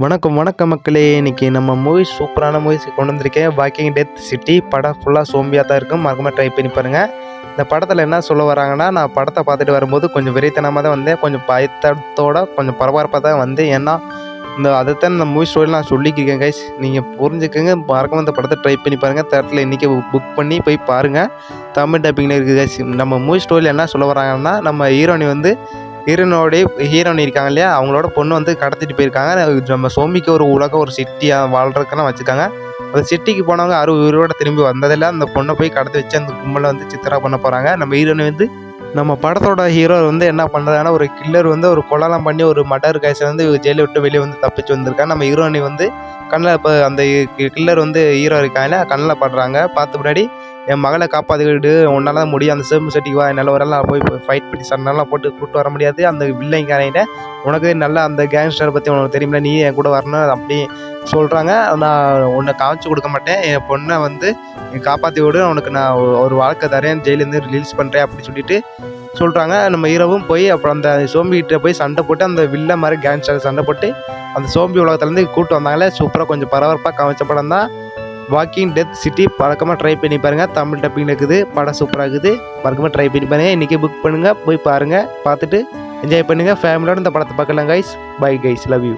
வணக்கம் வணக்கம் மக்களே. இன்றைக்கி நம்ம மூவிஸ் சூப்பரான மூவிஸ் கொண்டு வந்திருக்கேன். வாக்கிங் டெத் சிட்டி படம் ஃபுல்லாக சோம்பியாக தான் இருக்கும். மறக்காம ட்ரை பண்ணி பாருங்கள். இந்த படத்தில் என்ன சொல்ல வராங்கன்னா, நான் படத்தை பார்த்துட்டு வரும்போது கொஞ்சம் வெறித்தனமாக தான் வந்தேன். கொஞ்சம் பயத்தோட கொஞ்சம் பரபரப்பாக தான் வந்தேன். ஏன்னா அதைத்தான் இந்த மூவி ஸ்டோரியில் நான் சொல்லிக்கிறேன் கைஸ். நீங்கள் புரிஞ்சுக்கங்க. மறக்காம இந்த படத்தை ட்ரை பண்ணி பாருங்கள். தேட்டரில் இன்றைக்கி புக் பண்ணி போய் பாருங்கள். தமிழ் டப்பிங்கில் இருக்குது கைஸ். நம்ம மூவி ஸ்டோரியில் என்ன சொல்ல வராங்கன்னா, நம்ம ஹீரோனி இருக்காங்க இல்லையா, அவங்களோட பொண்ணு வந்து கடத்திட்டு போயிருக்காங்க. நம்ம சோம்பிக்கு ஒரு உலகம் ஒரு சிட்டியாக வாழ்றதுக்கெல்லாம் வச்சுருக்காங்க. அந்த சிட்டிக்கு போனவங்க யாரும் உயிரோட திரும்பி வந்ததில்லை. அந்த பொண்ணை போய் கடத்தி வச்சு அந்த கும்பலை வந்து சித்திரா பண்ண போகிறாங்க. நம்ம ஹீரோனி வந்து நம்ம படத்தோட ஹீரோ வந்து என்ன பண்ணுறாங்கன்னா, ஒரு கில்லர் வந்து ஒரு கொலைலாம் பண்ணி ஒரு மர்டர் கேஸை வந்து ஜெயிலை விட்டு வெளியே வந்து தப்பிச்சு வந்திருக்காங்க. நம்ம ஹீரோனி வந்து கண்ணில் இப்போ அந்த கில்லர் வந்து ஹீரோ இருக்காங்க கண்ணில் படுறாங்க. பார்த்து முன்னாடி என் மகளை காப்பாற்றிக்கிட்டு உன்னால் தான் முடியும், அந்த சேம்பு சட்டிக்கு வா, என்னால் வரலாம் போய் ஃபைட் பண்ணி சண்டெல்லாம் போட்டு கூப்பிட்டு வர முடியாது. அந்த வில்லைங்காரங்கிட்ட உனக்கு நல்லா அந்த கேங்ஸ்டரை பற்றி உனக்கு தெரியுமில்ல, நீ என் கூட வரணும் அப்படி சொல்கிறாங்க. நான் உன்னை காமிச்சு கொடுக்க மாட்டேன், என் பொண்ணை வந்து காப்பாற்றி விடு, உனக்கு நான் ஒரு வாழ்க்கை தரேன், ஜெயிலேருந்து ரிலீஸ் பண்ணுறேன் அப்படி சொல்லிட்டு சொல்கிறாங்க. நம்ம ஹீரோவும் போய் அப்புறம் அந்த சோம்பிகிட்ட போய் சண்டை போட்டு அந்த வில்ல மாதிரி கேங்ஸ்டர் சண்டை போட்டு அந்த சோம்பி உலகத்துலேருந்து கூப்பிட்டு வந்தாங்களே. சூப்பராக கொஞ்சம் பரபரப்பாக காமிச்ச படம் தான் வாக்கிங் டெத் சிட்டி. பழக்கமாக ட்ரை பண்ணி பாருங்கள். தமிழ் டப்பிங் இருக்குது. படம் சூப்பராக இருக்குது. பழக்கமாக ட்ரை பண்ணி பாருங்கள். இன்றைக்கி புக் பண்ணுங்கள், போய் பாருங்கள். பார்த்துட்டு என்ஜாய் பண்ணுங்கள். ஃபேமிலியோடு இந்த படத்தை பார்க்கலாம் guys. Bye guys, love you.